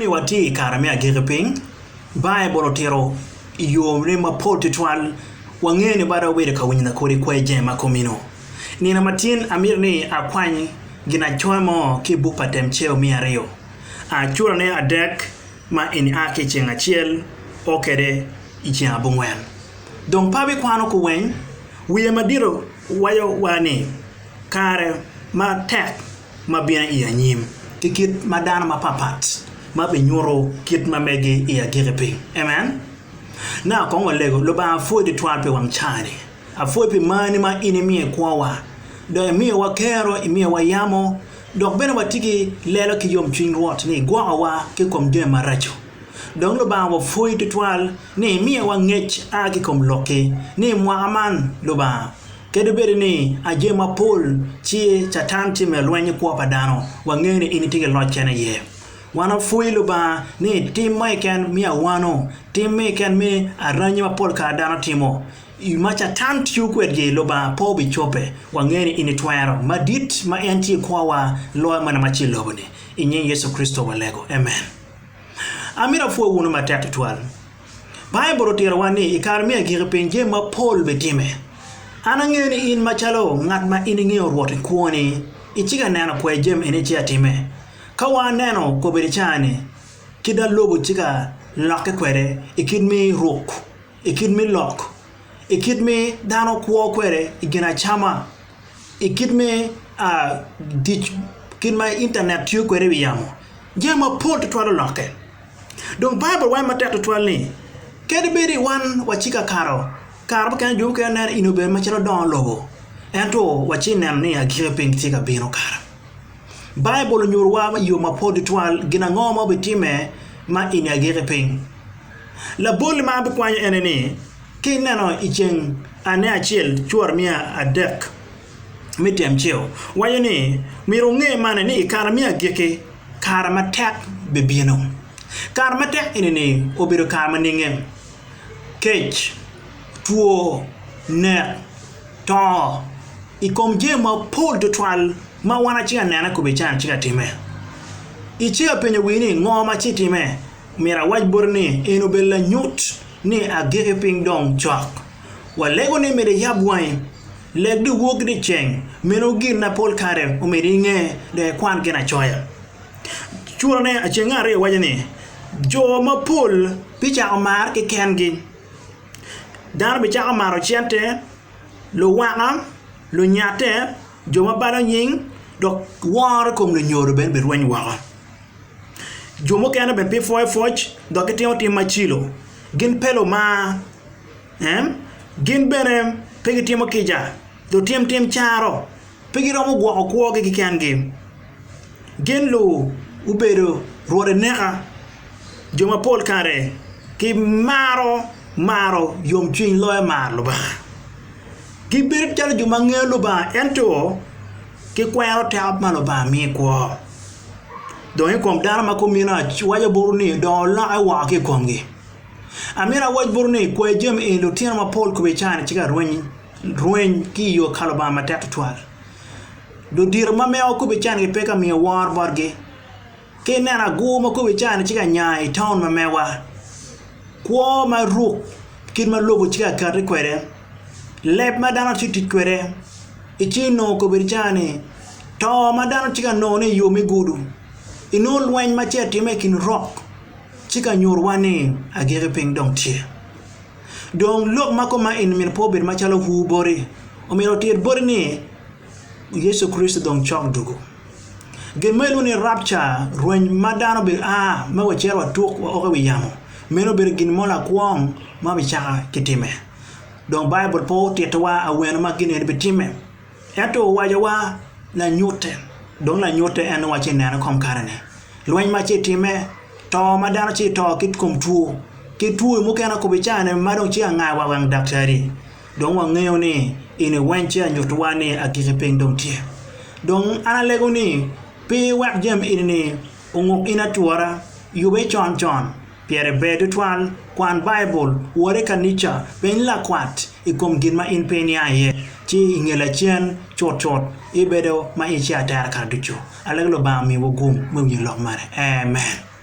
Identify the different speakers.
Speaker 1: ni wati Ikare me agiki piny baibul otero yomne mapol twal wang'eni bada wede ka winyna kodi kwe jema komino nina matin amir ni akwany gina chomo ki bupa temceo 200 achura ne adek ma in ake cheng achiel okede ichi abungwen dong pabi kwano ku wen wiye madiro wayo wani kare ma tek ma bina iya nyim kit madana mapapat ma be nyoro kit ma mege iya girepe amen na ko ngolego lo ba fodi twal pe wang chani a fodi pe mani ma inimi kwawa do mi wa kero mi wa yamo dok bena watigi lelo ki yom chin rot ni gwa wa ke kom de maracho dong lo ba wa fodi twal ni mi wa ngech a ki kom loke ni muaman lo ba kede bere ni ajema pol chi chatanti me lwenye kwa padano wangene initige lochene ye wana fuilu ba ni tim maiken mi awano tim maiken mi aranye mapol ka dano timo imacha tant yukwedge lo ba po bi chope wangene initwero madit ma enti kwa wa lo mana machi lobone inye Yesu Kristo walego amen amira fu wonu matatu twal Bible otero wani Ikare me agiki piny jema pol betime anangeni in machalo ngat ma iningeo ruote kuoni ichiga neno kwe jem enichi atime ka waneno ko berichane kida lobo chiga loke kwere ikidmi ruk ikidmi lok ikidmi dano kuo kwere igina chama ikidmi dich kidma internet yu kwere biyamo jema pot twalo loke donc Bible wa matatu twalni kede beri wan wachika karo Karba kan ju kan na inober machalo don lobo ento wachinen ni agiki piny tika bino kara Bible nyurwa yo mapodi twal gina ngoma betime ma ini agiki piny la bol ma be kwany eneni kineno icheng ane achiel chuor mia adek temceo wayo ni mirunge mane ni Ikare me agiki kara matek be bino kara matek eneni obiro kara maningen kech tuo ne to ikom jema pol to twal ma wana chiga nana ko be chan chiga time ichiga penyo wini ngoma chitime mira waj borni eno bella nyut ni agiki piny dong chok walego ni mere yabwai legdi wog di cheng meno gir na pol kare umiri nge de kwan gina choya chura ne achengare wajani jo ma pol picha omar ke kengi dan be chaka maro chiante lo wanga lo nyate joma bana nying dok war kom lo nyoro ben be rwen waga jomo kana ben pe foy foch dok te oti machilo gin pelo ma gin benem pegi timo kija do tim charo pegi romo gwa ko ge kangi gin lo ubero rode neka joma pol kare ki maro yom chin loe mar lo ba ki bir chal juma ngelo ba ento ki kwero tap malo ba mi ko do en kom dara ma ko mina waja burni do la wa ki kongi amira waj burni ko jem e lo tina ma pol ko be chana chiga rwen ki yo kalaba ma tatu twal do dir ma me ko be chana ke peka mi war barge ke nana go ma ko be chana chiga nyai town ma mewa kwa ma ruk kin ma lobo chiga kare kwere lep ma dana chitit kwere ichino ko birchane to ma dana chiga no ne yo mi gudu ino lwen ma che time kin rock chiga nyorwane agere ping dong tie dong lok ma ko ma in min po bir ma chalo hu bori o mi rotir bori ni Yesu Kristo dong chok dugo gemelu ni rapture rwen ma dana bir ma wachero tuk o ko yamo meno bergin mola kwong ma bichaka kitime don Bible po tetwa awen ma gine betime eto wajawa la nyote don la nyote en wache nana kom karane lwen ma chitime to madana chi to kit kom tuo kitu mo kana ko bichane ma don chi anga wa wang daktari don wa ngeo ni ine wenche nyotwa ni agiki piny dong tie don ana lego ni pe wak jem ini ungok ina tuara yube chon Pierre bedu twal kwan Bible wore kanicha ben la kwat ikom gin ma in pen ya ye chi ingela chen chot ibedo ma ichi atar ka ducho alaglo ba mi wogum mu yin lok mare amen